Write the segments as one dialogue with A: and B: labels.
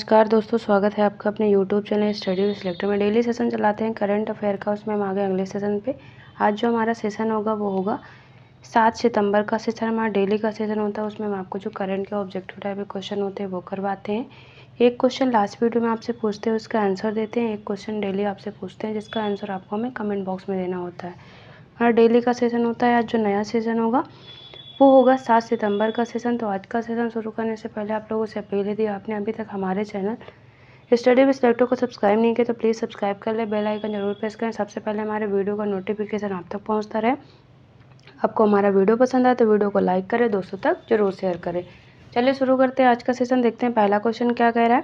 A: नमस्कार दोस्तों, स्वागत है आपका अपने YouTube channel study with selector में। डेली सेशन चलाते हैं करंट अफेयर का, उसमें हम आ गए अगले सेशन पे। आज जो हमारा सेशन होगा वो होगा 7 सितंबर का सेशन। हमारा डेली का सेशन होता है, उसमें हम आपको जो करंट के ऑब्जेक्टिव टाइप के क्वेश्चन होते हैं वो करवाते हैं। एक क्वेश्चन लास्ट वीडियो में आपसे पूछते हैं, उसका आंसर देते हैं। एक क्वेश्चन डेली आपसे पूछते हैं, जिसका आंसर आपको हमें कमेंट बॉक्स में देना होता है। हमारा डेली का सेशन होता है। आज जो नया सेशन होगा वो होगा 7 सितंबर का सेशन। तो आज का सेशन शुरू करने से पहले आप लोगों से अपील यदि आपने अभी तक हमारे चैनल स्टडी विद सिलेक्टर को सब्सक्राइब नहीं किया तो प्लीज़ सब्सक्राइब कर ले, बेल आइकन जरूर प्रेस करें, सबसे पहले हमारे वीडियो का नोटिफिकेशन आप तक पहुंचता रहे। आपको हमारा वीडियो पसंद आए तो वीडियो को लाइक करें, दोस्तों तक जरूर शेयर करें। चलिए शुरू करते हैं आज का सेशन। देखते हैं पहला क्वेश्चन क्या कह रहा है।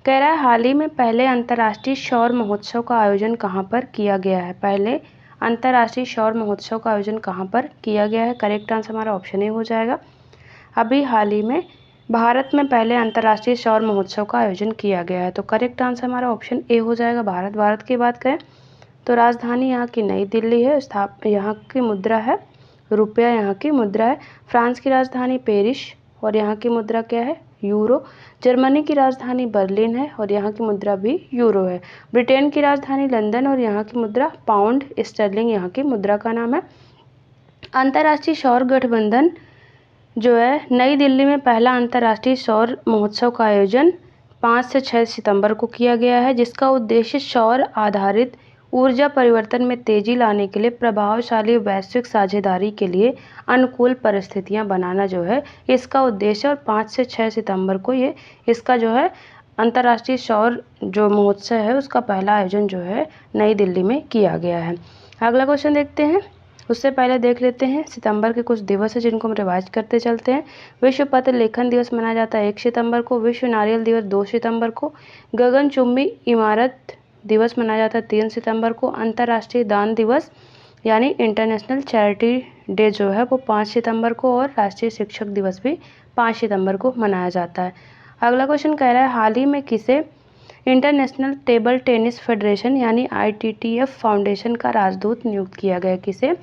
A: कह रहा है हाल ही में पहले अंतर्राष्ट्रीय सौर महोत्सव का आयोजन कहाँ पर किया गया है। पहले अंतर्राष्ट्रीय सौर महोत्सव का आयोजन कहाँ पर किया गया है। करेक्ट आंसर हमारा ऑप्शन ए हो जाएगा। अभी हाल ही में भारत में पहले अंतर्राष्ट्रीय सौर महोत्सव का आयोजन किया गया है। तो करेक्ट आंसर हमारा ऑप्शन ए हो जाएगा। भारत की बात करें तो राजधानी यहाँ की नई दिल्ली है। यहाँ की मुद्रा है रुपया, यहाँ की मुद्रा है। फ्रांस की राजधानी पेरिस और यहाँ की मुद्रा क्या है, यूरो। जर्मनी की राजधानी बर्लिन है और यहाँ की मुद्रा भी यूरो है। ब्रिटेन की राजधानी लंदन और यहाँ की मुद्रा पाउंड स्टर्लिंग यहाँ की मुद्रा का नाम है। अंतर्राष्ट्रीय सौर गठबंधन जो है नई दिल्ली में पहला अंतर्राष्ट्रीय सौर महोत्सव का आयोजन 5 से 6 सितंबर को किया गया है, जिसका उद्देश्य सौर आधारित ऊर्जा परिवर्तन में तेजी लाने के लिए प्रभावशाली वैश्विक साझेदारी के लिए अनुकूल परिस्थितियां बनाना जो है इसका उद्देश्य। और 5 से 6 सितंबर को ये इसका जो है अंतर्राष्ट्रीय सौर जो महोत्सव है उसका पहला आयोजन जो है नई दिल्ली में किया गया है। अगला क्वेश्चन देखते हैं। उससे पहले देख लेते हैं सितंबर के कुछ दिवस है जिनको हम रिवाइज करते चलते हैं। विश्व पत्र लेखन दिवस मनाया जाता है 1 सितंबर को। विश्व नारियल दिवस 2 सितंबर को। गगनचुंबी इमारत दिवस मनाया जाता है 3 सितंबर को। अंतर्राष्ट्रीय दान दिवस यानी इंटरनेशनल चैरिटी डे जो है वो 5 सितंबर को। और राष्ट्रीय शिक्षक दिवस भी 5 सितंबर को मनाया जाता है। अगला क्वेश्चन कह रहा है हाल ही में किसे इंटरनेशनल टेबल टेनिस फेडरेशन यानी ITTF फाउंडेशन का राजदूत नियुक्त किया गया। किसे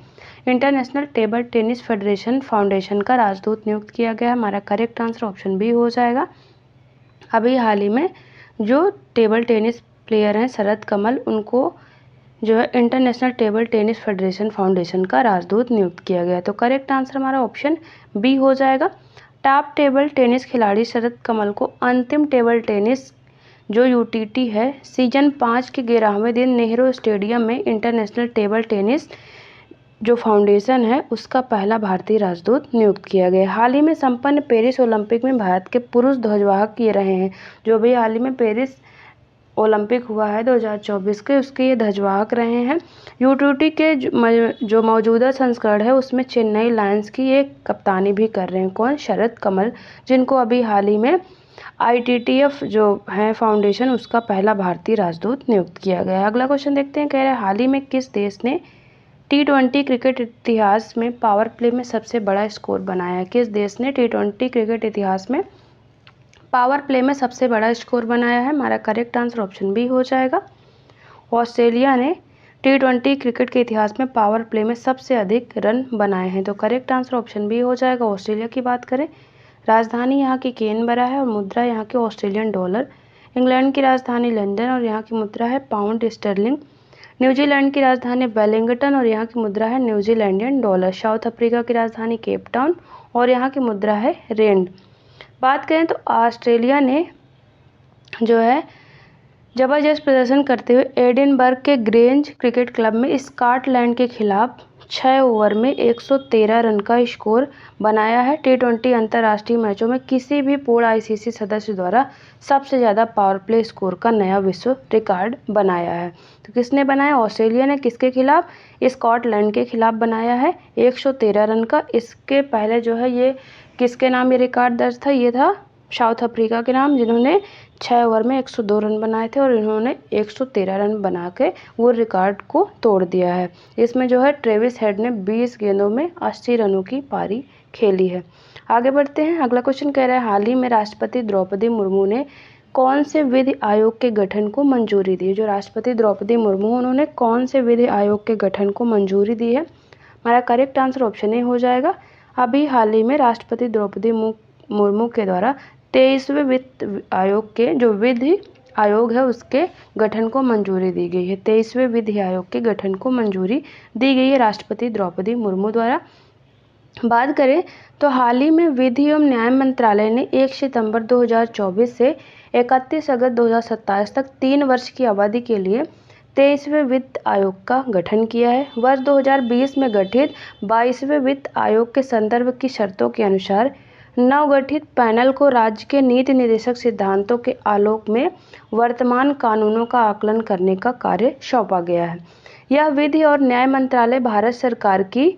A: international table tennis federation foundation का राजदूत नियुक्त किया गया। हमारा करेक्ट आंसर ऑप्शन बी हो जाएगा। अभी हाल ही में जो टेबल टेनिस प्लेयर हैं शरद कमल, उनको जो है international table tennis federation foundation का राजदूत नियुक्त किया गया। तो करेक्ट आंसर हमारा ऑप्शन बी हो जाएगा। टॉप टेबल टेनिस खिलाड़ी शरद कमल को अंतिम टेबल टेनिस जो UTT है सीजन 5 के 11वें दिन नेहरू स्टेडियम में इंटरनेशनल टेबल टेनिस जो फाउंडेशन है उसका पहला भारतीय राजदूत नियुक्त किया गया। हाल ही में संपन्न पेरिस ओलंपिक में भारत के पुरुष ध्वजवाहक ये रहे हैं। जो भी हाल ही में पेरिस ओलंपिक हुआ है 2024 के, उसके ये ध्वजवाहक रहे हैं। UTT के जो मौजूदा संस्करण है उसमें चेन्नई लायंस की एक कप्तानी भी कर रहे हैं। कौन, शरद कमल, जिनको अभी हाल ही में ITTF जो है फाउंडेशन उसका पहला भारतीय राजदूत नियुक्त किया गया। अगला क्वेश्चन देखते हैं। कह रहे हैं हाल ही में किस देश ने T20 क्रिकेट इतिहास में पावर प्ले में सबसे बड़ा स्कोर बनाया है। किस देश ने T20 क्रिकेट इतिहास में पावर प्ले में सबसे बड़ा स्कोर बनाया है। हमारा करेक्ट आंसर ऑप्शन बी हो जाएगा। ऑस्ट्रेलिया ने T20 क्रिकेट के इतिहास में पावर प्ले में सबसे अधिक रन बनाए हैं। तो करेक्ट आंसर ऑप्शन बी हो जाएगा। ऑस्ट्रेलिया की बात करें, राजधानी यहाँ की कैनबरा है और मुद्रा यहाँ की ऑस्ट्रेलियन डॉलर। इंग्लैंड की राजधानी लंदन और यहाँ की मुद्रा है पाउंड स्टर्लिंग। न्यूजीलैंड की राजधानी वेलिंगटन और यहाँ की मुद्रा है न्यूजीलैंडियन डॉलर। साउथ अफ्रीका की राजधानी केप टाउन और यहाँ की मुद्रा है रेंड। बात करें तो ऑस्ट्रेलिया ने जो है जबरदस्त प्रदर्शन करते हुए एडिनबर्ग के ग्रेंज क्रिकेट क्लब में स्कॉटलैंड के खिलाफ 6 ओवर में 113 रन का स्कोर बनाया है। T20 अंतर्राष्ट्रीय मैचों में किसी भी पूर्ण ICC सदस्य द्वारा सबसे ज़्यादा पावर प्ले स्कोर का नया विश्व रिकॉर्ड बनाया है। तो किसने बनाया, ऑस्ट्रेलिया ने। किसके खिलाफ, स्कॉटलैंड के खिलाफ बनाया है 113 रन का। इसके पहले जो है ये किसके नाम ये रिकॉर्ड दर्ज था, ये था साउथ अफ्रीका के नाम, जिन्होंने 6 ओवर में 102 रन बनाए थे और इन्होंने 113 रन बना के वो रिकॉर्ड को तोड़ दिया है। इसमें जो है ट्रेविस हेड ने 20 गेंदों में 80 रनों की पारी खेली है। आगे बढ़ते हैं। अगला क्वेश्चन कह रहा है हाल ही में राष्ट्रपति द्रौपदी मुर्मू ने कौन से विधि आयोग के गठन को मंजूरी दी। जो राष्ट्रपति द्रौपदी मुर्मू उन्होंने कौन से विधि आयोग के गठन को मंजूरी दी है। हमारा करेक्ट आंसर ऑप्शन ए हो जाएगा। अभी हाल ही में राष्ट्रपति द्रौपदी मुर्मू के द्वारा 23वें वित्त आयोग के जो विधि आयोग है उसके गठन को मंजूरी दी गई है। 23वें विधि आयोग के गठन को मंजूरी दी गई है राष्ट्रपति द्रौपदी मुर्मू द्वारा। बात करें तो हाल ही में विधि एवं न्याय मंत्रालय ने 1 सितंबर 2024 से 31 अगस्त 2027 तक 3 वर्ष की अवधि के लिए 23वें वित्त आयोग का गठन किया है। वर्ष 2020 में गठित 22वें वित्त आयोग के संदर्भ की शर्तों के अनुसार नवगठित पैनल को राज्य के नीति निर्देशक सिद्धांतों के आलोक में वर्तमान कानूनों का आकलन करने का कार्य सौंपा गया है। यह विधि और न्याय मंत्रालय भारत सरकार की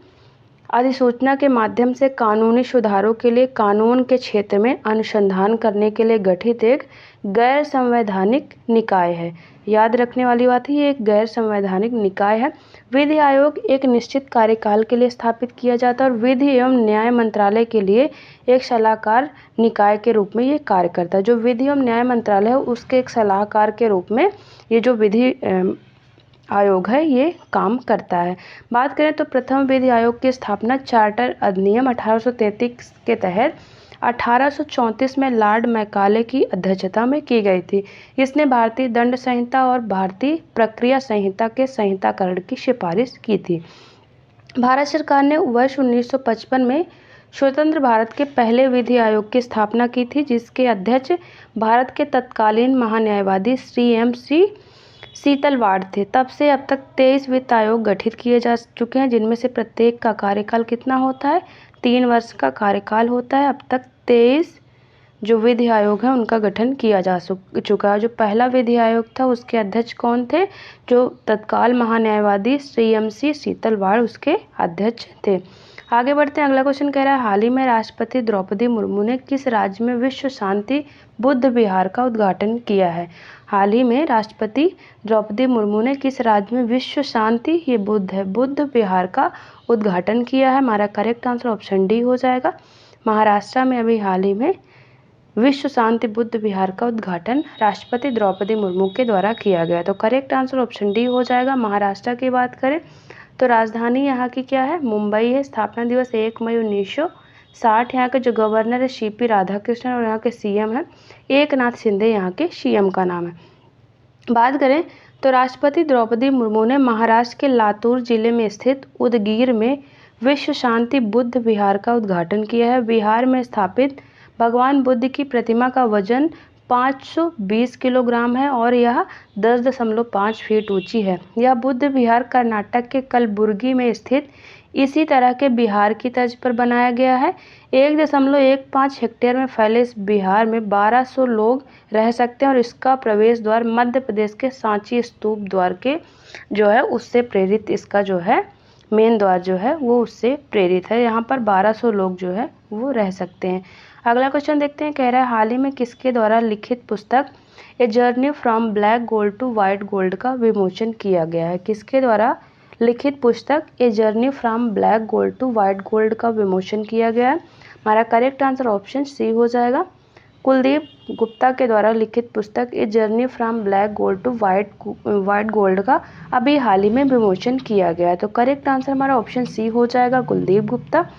A: अधिसूचना के माध्यम से कानूनी सुधारों के लिए कानून के क्षेत्र में अनुसंधान करने के लिए गठित एक गैर संवैधानिक निकाय है। याद रखने वाली बात है, ये एक गैर संवैधानिक निकाय है। विधि आयोग एक निश्चित कार्यकाल के लिए स्थापित किया जाता है और विधि एवं न्याय मंत्रालय के लिए एक सलाहकार निकाय के रूप में ये कार्य करता है। जो विधि एवं न्याय मंत्रालय है उसके एक सलाहकार के रूप में ये जो विधि आयोग है ये काम करता है। बात करें तो प्रथम विधि आयोग की स्थापना चार्टर अधिनियम 1833 के तहत 1834 में लॉर्ड मैकाले की अध्यक्षता में की गई थी। इसने भारतीय दंड संहिता और भारतीय प्रक्रिया संहिता के संहिताकरण की सिफारिश की थी। भारत सरकार ने वर्ष 1955 में स्वतंत्र भारत के पहले विधि आयोग की स्थापना की थी, जिसके अध्यक्ष भारत के तत्कालीन महान्यायवादी श्री M.C. शीतलवाड़ थे। तब से अब तक 23 वित्त आयोग गठित किए जा चुके हैं, जिनमें से प्रत्येक का कार्यकाल कितना होता है, 3 वर्ष का कार्यकाल होता है। अब तक 23 जो विधि आयोग है उनका गठन किया जा चुका है। जो पहला विधि आयोग था उसके अध्यक्ष कौन थे, जो तत्काल महान्यायवादी श्री M.C. शीतलवाड़ उसके अध्यक्ष थे। आगे बढ़ते हैं, अगला क्वेश्चन कह रहा है हाल ही में राष्ट्रपति द्रौपदी मुर्मू ने किस राज्य में विश्व शांति बुद्ध विहार का उद्घाटन किया है। हाल ही में राष्ट्रपति द्रौपदी मुर्मू ने किस राज्य में विश्व शांति, ये बुद्ध है, बुद्ध विहार का उद्घाटन किया है। हमारा करेक्ट आंसर ऑप्शन डी हो जाएगा। महाराष्ट्र में अभी हाल ही में विश्व शांति बुद्ध विहार का उद्घाटन राष्ट्रपति द्रौपदी मुर्मू के द्वारा किया गया। तो करेक्ट आंसर ऑप्शन डी हो जाएगा। महाराष्ट्र की बात करें तो राजधानी यहाँ की क्या है, मुंबई है। स्थापना दिवस 1 मई 1960। यहाँ के जो गवर्नर है CP राधाकृष्णन और यहाँ के CM है एकनाथ शिंदे, यहाँ के CM का नाम है। बात करें तो राष्ट्रपति द्रौपदी मुर्मू ने महाराष्ट्र के लातूर जिले में स्थित उदगीर में विश्व शांति बुद्ध विहार का उद्घाटन किया है। विहार में स्थापित भगवान बुद्ध की प्रतिमा का वजन 520 किलोग्राम है और यह 10.5 फीट ऊंची है। यह बुद्ध विहार कर्नाटक के कलबुर्गी में स्थित इसी तरह के विहार की तर्ज पर बनाया गया है। 1.15 हेक्टेयर में फैले इस विहार में 1200 लोग रह सकते हैं और इसका प्रवेश द्वार मध्य प्रदेश के सांची स्तूप द्वार के जो है उससे प्रेरित, इसका जो है मेन द्वार जो है वो उससे प्रेरित है। यहाँ पर 1200 लोग जो है वो रह सकते हैं। अगला क्वेश्चन देखते हैं, कह रहा है हाल ही में किसके द्वारा लिखित पुस्तक a journey from black gold to white gold का विमोचन किया गया है। किसके द्वारा लिखित पुस्तक a journey from black gold to white gold का विमोचन किया गया है। हमारा करेक्ट आंसर ऑप्शन सी हो जाएगा। कुलदीप गुप्ता के द्वारा लिखित पुस्तक a journey from black gold to white gold का अभी हाल ही में विमोचन किया गया है। तो करेक्ट आंसर हमारा ऑप्शन सी हो जाएगा, कुलदीप गुप्ता।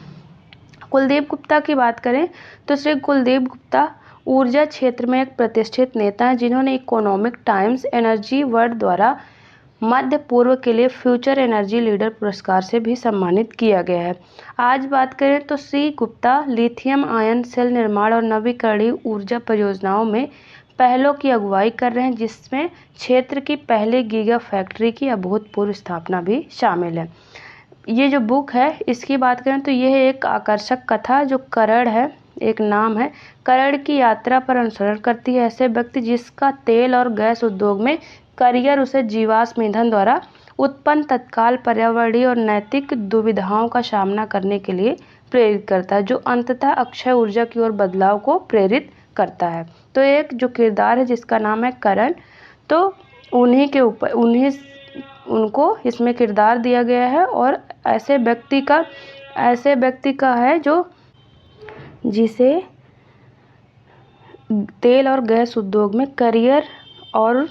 A: कुलदीप गुप्ता की बात करें तो श्री कुलदीप गुप्ता ऊर्जा क्षेत्र में एक प्रतिष्ठित नेता हैं, जिन्होंने इकोनॉमिक टाइम्स एनर्जी वर्ल्ड द्वारा मध्य पूर्व के लिए फ्यूचर एनर्जी लीडर पुरस्कार से भी सम्मानित किया गया है। आज बात करें तो Shri Gupta lithium ion cell निर्माण और नवीकरणीय ऊर्जा परियोजनाओं में पहलों की अगुवाई कर रहे हैं, जिसमें क्षेत्र की पहले गीगा फैक्ट्री की अभूतपूर्व स्थापना भी शामिल है। ये जो बुक है इसकी बात करें तो यह एक आकर्षक कथा जो करण है, एक नाम है, करण की यात्रा पर अनुसरण करती है। ऐसे व्यक्ति जिसका तेल और गैस उद्योग में करियर उसे जीवाश्म ईंधन द्वारा उत्पन्न तत्काल पर्यावरणीय और नैतिक दुविधाओं का सामना करने के लिए प्रेरित करता है, जो अंततः अक्षय ऊर्जा की ओर बदलाव को प्रेरित करता है। तो एक जो किरदार है जिसका नाम है करण, तो उन्हीं के ऊपर उनको इसमें किरदार दिया गया है और ऐसे व्यक्ति का है जो जिसे तेल और गैस उद्योग में करियर और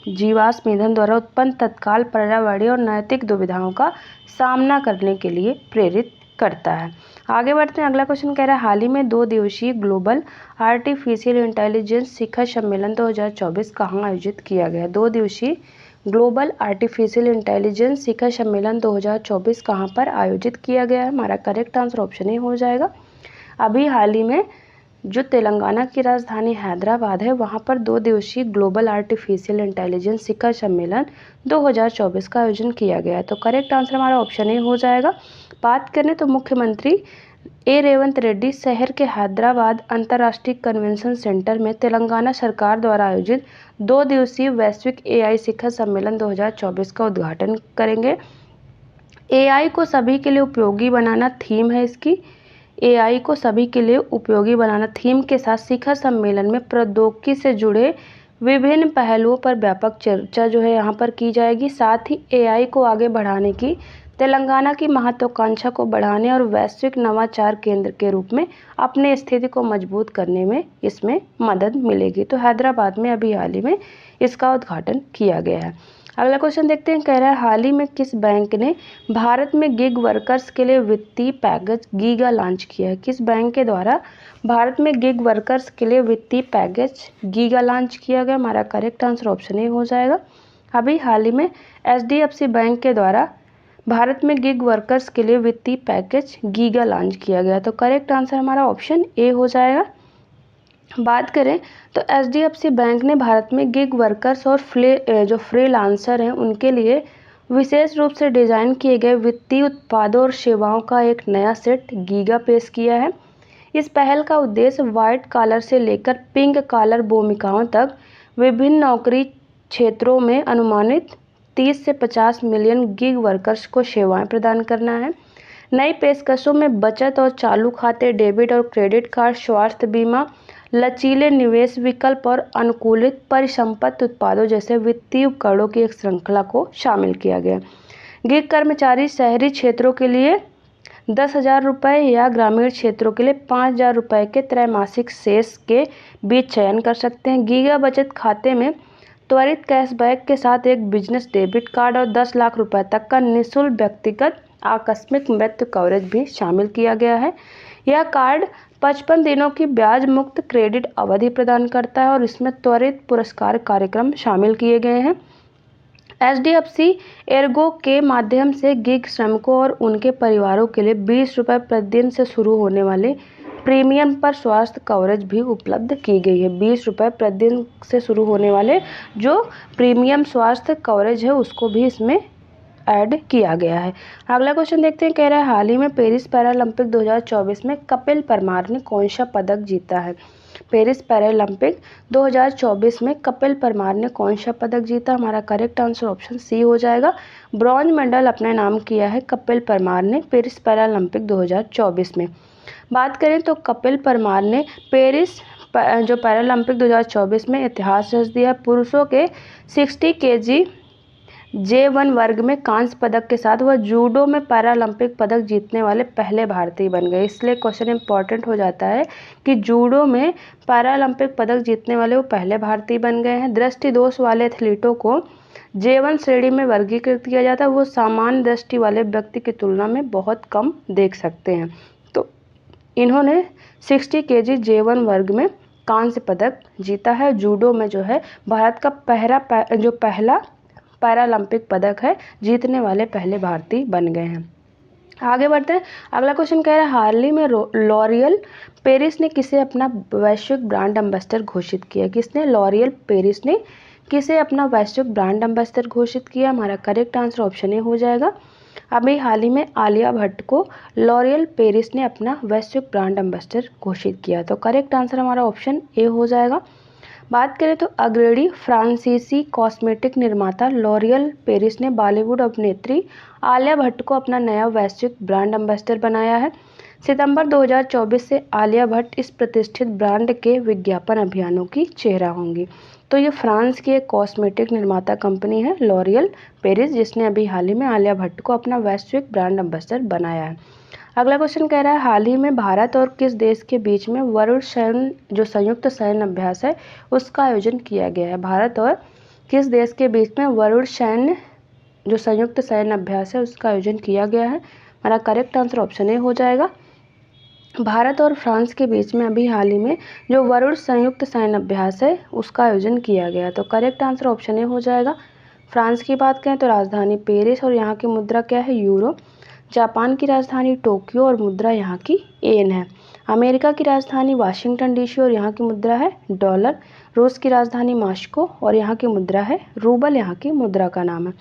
A: जीवाश्म ईंधन द्वारा उत्पन्न तत्काल पर्यावरणीय और नैतिक दुविधाओं का सामना करने के लिए प्रेरित करता है। आगे बढ़ते हैं, अगला क्वेश्चन कह रहा है हाल ही में 2 दिवसीय ग्लोबल आर्टिफिशियल इंटेलिजेंस शिखर सम्मेलन 2024 कहाँ आयोजित किया गया। 2 दिवसीय ग्लोबल आर्टिफिशियल इंटेलिजेंस शिखर सम्मेलन 2024 कहाँ पर आयोजित किया गया है। हमारा करेक्ट आंसर ऑप्शन ए हो जाएगा। अभी हाल ही में जो तेलंगाना की राजधानी हैदराबाद है वहाँ पर 2 दिवसीय ग्लोबल आर्टिफिशियल इंटेलिजेंस शिखर सम्मेलन 2024 का आयोजन किया गया है। तो करेक्ट आंसर हमारा ऑप्शन ए हो जाएगा। बात करें तो मुख्यमंत्री रेवंत रेड्डी शहर के हैदराबाद अंतर्राष्ट्रीय कन्वेंशन सेंटर में तेलंगाना सरकार द्वारा आयोजित 2 दिवसीय वैश्विक AI शिखर सम्मेलन 2024 का उद्घाटन करेंगे। AI को सभी के लिए उपयोगी बनाना थीम है इसकी। AI को सभी के लिए उपयोगी बनाना थीम के साथ शिखर सम्मेलन में प्रौद्योगिकी से जुड़े विभिन्न पहलुओं पर व्यापक चर्चा जो है यहाँ पर की जाएगी। साथ ही AI को आगे बढ़ाने की तेलंगाना की महत्वाकांक्षा को बढ़ाने और वैश्विक नवाचार केंद्र के रूप में अपने स्थिति को मजबूत करने में इसमें मदद मिलेगी। तो हैदराबाद में अभी हाल ही में इसका उद्घाटन किया गया है। अगला क्वेश्चन देखते हैं, कह रहा है हाल ही में किस बैंक ने भारत में गिग वर्कर्स के लिए वित्तीय पैकेज गीगा लॉन्च किया है। किस बैंक के द्वारा भारत में गिग वर्कर्स के लिए वित्तीय पैकेज गीगा लॉन्च किया गया। हमारा करेक्ट आंसर ऑप्शन ए हो जाएगा। अभी हाल ही में HDFC बैंक के द्वारा भारत में गिग वर्कर्स के लिए वित्तीय पैकेज गीगा लॉन्च किया गया। तो करेक्ट आंसर हमारा ऑप्शन ए हो जाएगा। बात करें तो HDFC बैंक ने भारत में गिग वर्कर्स और जो फ्रीलांसर हैं उनके लिए विशेष रूप से डिज़ाइन किए गए वित्तीय उत्पादों और सेवाओं का एक नया सेट गीगा पेश किया है। इस पहल का उद्देश्य व्हाइट कॉलर से लेकर पिंक कॉलर भूमिकाओं तक विभिन्न नौकरी क्षेत्रों में अनुमानित 30 से 50 मिलियन गिग वर्कर्स को सेवाएं प्रदान करना है। नई पेशकशों में बचत और चालू खाते, डेबिट और क्रेडिट कार्ड, स्वास्थ्य बीमा, लचीले निवेश विकल्प और अनुकूलित परिसंपत्ति उत्पादों जैसे वित्तीय उपकरणों की एक श्रृंखला को शामिल किया गया। गिग कर्मचारी शहरी क्षेत्रों के लिए 10,000 रुपये या ग्रामीण क्षेत्रों के लिए 5,000 रुपये के त्रैमासिक शेष के बीच चयन कर सकते हैं। गीगा बचत खाते में त्वरित कैशबैक के साथ एक बिजनेस डेबिट कार्ड और 10 लाख रुपए तक का निःशुल्क व्यक्तिगत आकस्मिक मृत्यु कवरेज भी शामिल किया गया है। यह कार्ड 55 दिनों की ब्याज मुक्त क्रेडिट अवधि प्रदान करता है और इसमें त्वरित पुरस्कार कार्यक्रम शामिल किए गए हैं। HDFC एर्गो के माध्यम से गिग श्रमिकों और उनके परिवारों के लिए 20 रुपये प्रतिदिन से शुरू होने वाले प्रीमियम पर स्वास्थ्य कवरेज भी उपलब्ध की गई है। 20 रुपये प्रतिदिन से शुरू होने वाले जो प्रीमियम स्वास्थ्य कवरेज है उसको भी इसमें ऐड किया गया है। अगला क्वेश्चन देखते हैं, कह रहा है हाल ही में पेरिस पैरालंपिक 2024 में कपिल परमार ने कौन सा पदक जीता है। पेरिस पैरालंपिक 2024 में कपिल परमार ने कौन सा पदक जीता। हमारा करेक्ट आंसर ऑप्शन सी हो जाएगा। ब्रॉन्ज मेडल अपने नाम किया है कपिल परमार ने पेरिस पैरालंपिक 2024 में। बात करें तो कपिल परमार ने पेरिस जो पैरालंपिक 2024 में इतिहास रच दिया। पुरुषों के 60 kg J1 वर्ग में कांस्य पदक के साथ वह जूडो में पैरालंपिक पदक जीतने वाले पहले भारतीय बन गए। इसलिए क्वेश्चन इंपॉर्टेंट हो जाता है कि जूडो में पैरालंपिक पदक जीतने वाले वो पहले भारतीय बन गए हैं। दृष्टि दोष वाले एथलीटों को J1 श्रेणी में वर्गीकृत किया जाता है। वो सामान्य दृष्टि वाले व्यक्ति की तुलना में बहुत कम देख सकते हैं। तो इन्होंने 60 kg J1 वर्ग में कांस्य पदक जीता है। जूडो में जो है भारत का पहला पैरालंपिक पदक है, जीतने वाले पहले भारतीय बन गए हैं। आगे बढ़ते हैं, अगला क्वेश्चन कह रहा है हाल ही में लॉरियल पेरिस ने किसे अपना वैश्विक ब्रांड एम्बेसडर घोषित किया। किसने? लॉरियल पेरिस ने किसे अपना वैश्विक ब्रांड एम्बेसडर घोषित किया। हमारा करेक्ट आंसर ऑप्शन ए हो जाएगा। अभी हाल ही में आलिया भट्ट को लॉरियल पेरिस ने अपना वैश्विक ब्रांड एम्बेसडर घोषित किया। तो करेक्ट आंसर हमारा ऑप्शन ए हो जाएगा। बात करें तो अग्रणी फ्रांसीसी कॉस्मेटिक निर्माता लॉरियल पेरिस ने बॉलीवुड अभिनेत्री आलिया भट्ट को अपना नया वैश्विक ब्रांड एम्बेसडर बनाया है। सितंबर 2024 से आलिया भट्ट इस प्रतिष्ठित ब्रांड के विज्ञापन अभियानों की चेहरा होंगी। तो ये फ्रांस की एक कॉस्मेटिक निर्माता कंपनी है लॉरियल पेरिस, जिसने अभी हाल ही में आलिया भट्ट को अपना वैश्विक ब्रांड एम्बेसडर बनाया है। अगला क्वेश्चन कह रहा है हाल ही में भारत और किस देश के बीच में वरुण सैन्य जो संयुक्त सैन्य अभ्यास है उसका आयोजन किया गया है। भारत और किस देश के बीच में वरुण सैन्य जो संयुक्त सैन्य अभ्यास है उसका आयोजन किया गया है। हमारा करेक्ट आंसर ऑप्शन ए हो जाएगा। भारत और फ्रांस के बीच में अभी हाल ही में जो वरुण संयुक्त सैन्य अभ्यास है उसका आयोजन किया गया, तो करेक्ट आंसर ऑप्शन ए हो जाएगा। फ्रांस की बात करें तो राजधानी पेरिस और यहाँ की मुद्रा क्या है, यूरो। जापान की राजधानी टोक्यो और मुद्रा यहाँ की येन है। अमेरिका की राजधानी वाशिंगटन डीसी और यहाँ की मुद्रा है डॉलर। रूस की राजधानी मास्को और यहाँ की मुद्रा है रूबल, यहाँ की मुद्रा का नाम है।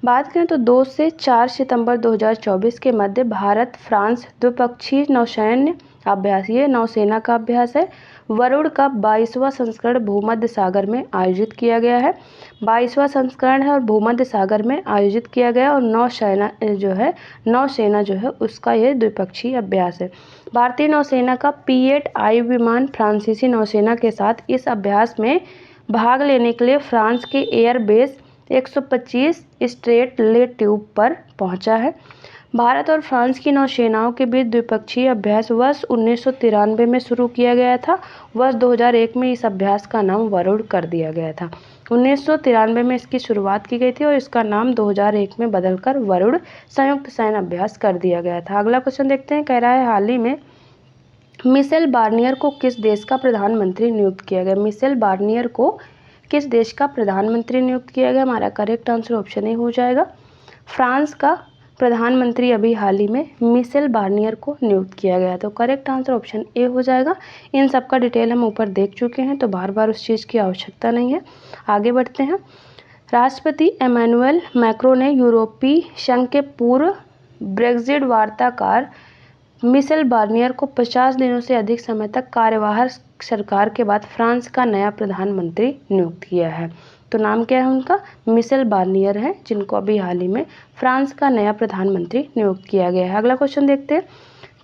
A: बात करें तो 2 से 4 सितंबर 2024 के मध्य भारत फ्रांस द्विपक्षीय नौसैन्य अभ्यास, ये नौसेना का अभ्यास है, वरुण का 22वां संस्करण भूमध्य सागर में आयोजित किया गया है। 22वां संस्करण है और भूमध्य सागर में आयोजित किया गया और नौसेना जो है उसका ये द्विपक्षीय अभ्यास है। भारतीय नौसेना का P-8I विमान फ्रांसीसी नौसेना के साथ इस अभ्यास में भाग लेने के लिए फ्रांस के एयरबेस 125 स्ट्रेट ले ट्यूब पर पहुंचा है। भारत और फ्रांस की नौसेनाओं के बीच द्विपक्षीय अभ्यास वर्ष 1993 में शुरू किया गया था। वर्ष 2001 में इस अभ्यास का नाम वरुण कर दिया गया था। 1993 में इसकी शुरुआत की गई थी और इसका नाम 2001 में बदलकर वरुण संयुक्त सैन्य अभ्यास कर दिया गया था। अगला क्वेश्चन देखते हैं, कह रहा है हाल ही में मिशेल बार्नियर को किस देश का प्रधानमंत्री नियुक्त किया गया। मिशेल बार्नियर को किस देश का प्रधानमंत्री नियुक्त किया गया, हमारा करेक्ट आंसर ऑप्शन ए हो जाएगा। फ्रांस का प्रधानमंत्री अभी हाल ही में मिशेल बार्नियर को नियुक्त किया गया, तो करेक्ट आंसर ऑप्शन ए हो जाएगा। इन सब का डिटेल हम ऊपर देख चुके हैं, तो बार बार उस चीज़ की आवश्यकता नहीं है। आगे बढ़ते हैं। राष्ट्रपति इमैनुअल मैक्रों ने यूरोपीय संघ के पूर्व ब्रेक्जिट वार्ताकार मिशेल बार्नियर को 50 दिनों से अधिक समय तक कार्यवाहक सरकार के बाद फ्रांस का नया प्रधानमंत्री नियुक्त किया है। तो नाम क्या है उनका, मिशेल बार्नियर है, जिनको अभी हाल ही में फ्रांस का नया प्रधानमंत्री नियुक्त किया गया है। अगला क्वेश्चन देखते हैं,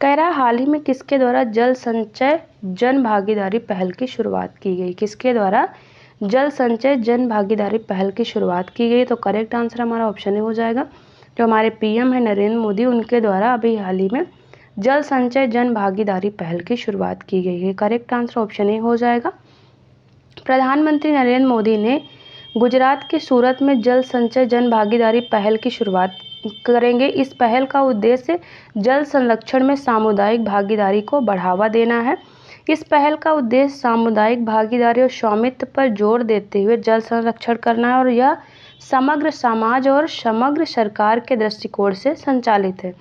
A: कह रहा है हाल ही में किसके द्वारा जल संचय जन भागीदारी पहल की शुरुआत की गई। किसके द्वारा जल संचय जन भागीदारी पहल की शुरुआत की गई, तो करेक्ट आंसर हमारा ऑप्शन ए हो जाएगा। जो हमारे PM है नरेंद्र मोदी, उनके द्वारा अभी हाल ही में जल संचय जन भागीदारी पहल की शुरुआत की गई है। करेक्ट आंसर ऑप्शन ए हो जाएगा। प्रधानमंत्री नरेंद्र मोदी ने गुजरात के सूरत में जल संचय जन भागीदारी पहल की शुरुआत करेंगे। इस पहल का उद्देश्य जल संरक्षण में सामुदायिक भागीदारी को बढ़ावा देना है। इस पहल का उद्देश्य सामुदायिक भागीदारी और स्वामित्व पर जोर देते हुए जल संरक्षण करना है और यह समग्र समाज और समग्र सरकार के दृष्टिकोण से संचालित है।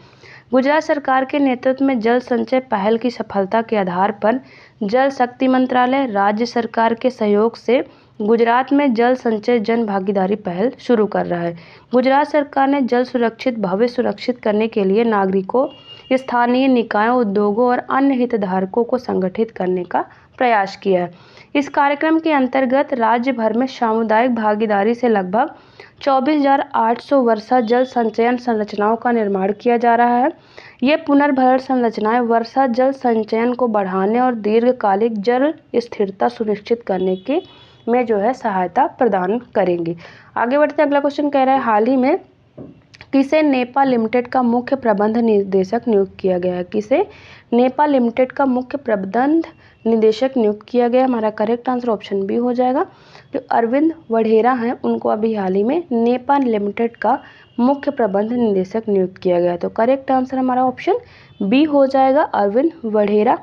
A: गुजरात सरकार के नेतृत्व में जल संचय पहल की सफलता के आधार पर जल शक्ति मंत्रालय राज्य सरकार के सहयोग से गुजरात में जल संचय जन भागीदारी पहल शुरू कर रहा है। गुजरात सरकार ने जल सुरक्षित भविष्य सुरक्षित करने के लिए नागरिकों, स्थानीय निकायों, उद्योगों और अन्य हितधारकों को संगठित करने का प्रयास किया है। इस कार्यक्रम के अंतर्गत राज्य भर में सामुदायिक भागीदारी से लगभग 24,800 वर्षा जल संचयन संरचनाओं का निर्माण किया जा रहा है। ये पुनर्भरण संरचनाएं वर्षा जल संचयन को बढ़ाने और दीर्घकालिक जल स्थिरता सुनिश्चित करने के में जो है सहायता प्रदान करेंगी। आगे बढ़ते अगला क्वेश्चन कह रहा है हाल ही में किसे नेपा लिमिटेड का मुख्य प्रबंध निदेशक नियुक्त किया गया है। किसे नेपा लिमिटेड का मुख्य प्रबंध निदेशक नियुक्त किया गया, हमारा करेक्ट आंसर ऑप्शन बी हो जाएगा। जो अरविंद वढेरा हैं उनको अभी हाल ही में नेपा लिमिटेड का मुख्य प्रबंध निदेशक नियुक्त किया गया, तो करेक्ट आंसर हमारा ऑप्शन बी हो जाएगा, अरविंद वढेरा।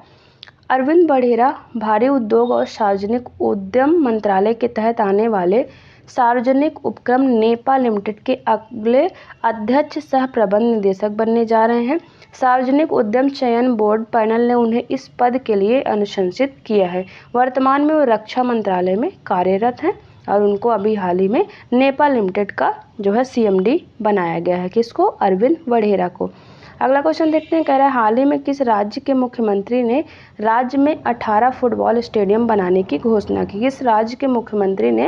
A: अरविंद वढेरा भारी उद्योग और सार्वजनिक उद्यम मंत्रालय के तहत आने वाले सार्वजनिक उपक्रम नेपा लिमिटेड के अगले अध्यक्ष सह प्रबंध निदेशक बनने जा रहे हैं। सार्वजनिक उद्यम चयन बोर्ड पैनल ने उन्हें इस पद के लिए अनुशंसित किया है। वर्तमान में वो रक्षा मंत्रालय में कार्यरत हैं और उनको अभी हाल ही में नेपा लिमिटेड का जो है CMD बनाया गया है। किसको, अरविंद वढेरा को। अगला क्वेश्चन देखते हैं, कह रहा है हाल ही में किस राज्य के मुख्यमंत्री ने राज्य में 18 फुटबॉल स्टेडियम बनाने की घोषणा की। किस राज्य के मुख्यमंत्री ने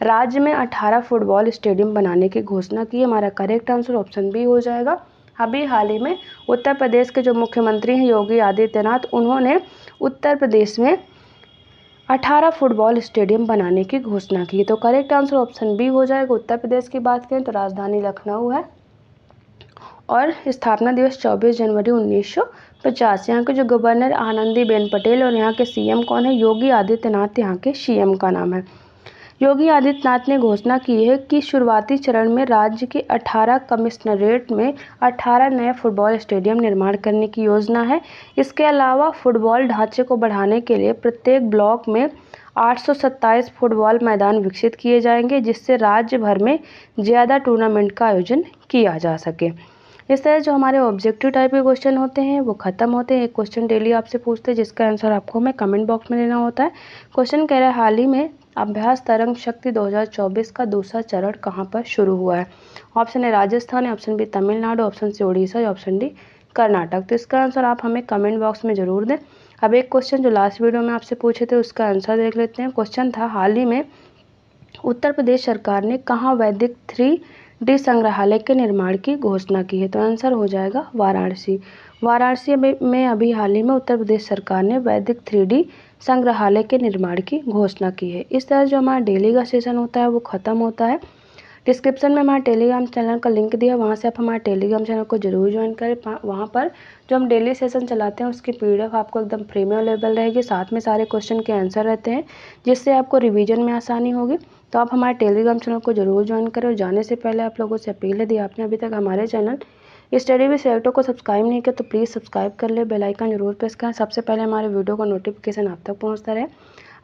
A: राज्य में 18 फुटबॉल स्टेडियम बनाने की घोषणा की, हमारा करेक्ट आंसर ऑप्शन बी हो जाएगा। अभी हाल ही में उत्तर प्रदेश के जो मुख्यमंत्री हैं योगी आदित्यनाथ, उन्होंने उत्तर प्रदेश में 18 फुटबॉल स्टेडियम बनाने की घोषणा की, तो करेक्ट आंसर ऑप्शन बी हो जाएगा। उत्तर प्रदेश की बात करें तो राजधानी लखनऊ है और स्थापना दिवस 24 जनवरी 1950। यहाँ के जो गवर्नर आनंदीबेन पटेल और यहाँ के CM कौन है, योगी आदित्यनाथ यहाँ के CM का नाम है। योगी आदित्यनाथ ने घोषणा की है कि शुरुआती चरण में राज्य के 18 कमिश्नरेट में 18 नए फुटबॉल स्टेडियम निर्माण करने की योजना है। इसके अलावा फुटबॉल ढांचे को बढ़ाने के लिए प्रत्येक ब्लॉक में 827 फुटबॉल मैदान विकसित किए जाएंगे, जिससे राज्य भर में ज़्यादा टूर्नामेंट का आयोजन किया जा सके। इस तरह जो हमारे ऑब्जेक्टिव टाइप के क्वेश्चन होते हैं वो खत्म होते हैं। एक क्वेश्चन डेली आपसे पूछते हैं जिसका आंसर आपको हमें कमेंट बॉक्स में देना होता है। क्वेश्चन कह रहा है हाल ही में अभ्यास तरंग शक्ति 2024 का दूसरा चरण कहाँ पर शुरू हुआ है। ऑप्शन ए राजस्थान है, option B Tamil Nadu, option C Orissa या ऑप्शन डी कर्नाटक। तो इसका आंसर आप हमें कमेंट बॉक्स में जरूर दें। अब एक क्वेश्चन जो लास्ट वीडियो में आपसे पूछे थे उसका आंसर देख लेते हैं। क्वेश्चन था हाल ही में उत्तर प्रदेश सरकार ने कहाँ वैदिक 3D संग्रहालय के निर्माण की घोषणा की है। तो आंसर हो जाएगा वाराणसी। वाराणसी में अभी हाल ही में उत्तर प्रदेश सरकार ने वैदिक 3D संग्रहालय के निर्माण की घोषणा की है। इस तरह जो हमारा डेली का सेशन होता है वो ख़त्म होता है। डिस्क्रिप्शन में हमारे टेलीग्राम चैनल का लिंक दिया, वहाँ से आप हमारे टेलीग्राम चैनल को जरूर ज्वाइन करें। वहाँ पर जो हम डेली सेशन चलाते हैं उसकी PDF आपको एकदम फ्री में अवेलेबल रहेगी। साथ में सारे क्वेश्चन के आंसर रहते हैं, जिससे आपको रिवीजन में आसानी होगी। तो आप हमारे टेलीग्राम चैनल को जरूर ज्वाइन करें। और जाने से पहले आप लोगों से अपील है, यदि आपने अभी तक हमारे चैनल स्टडी विद सिलेक्टर को सब्सक्राइब नहीं किया तो प्लीज़ सब्सक्राइब कर ले, बेल आइकन जरूर प्रेस करें। सबसे पहले हमारे वीडियो का नोटिफिकेशन आप तक पहुँचता रहे।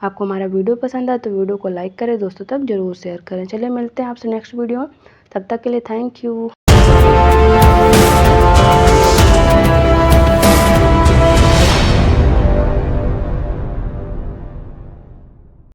A: आपको हमारा वीडियो पसंद आए तो वीडियो को लाइक करें, दोस्तों तक जरूर शेयर करें। चलिए मिलते हैं आपसे नेक्स्ट वीडियो में, तब तक के लिए थैंक यू।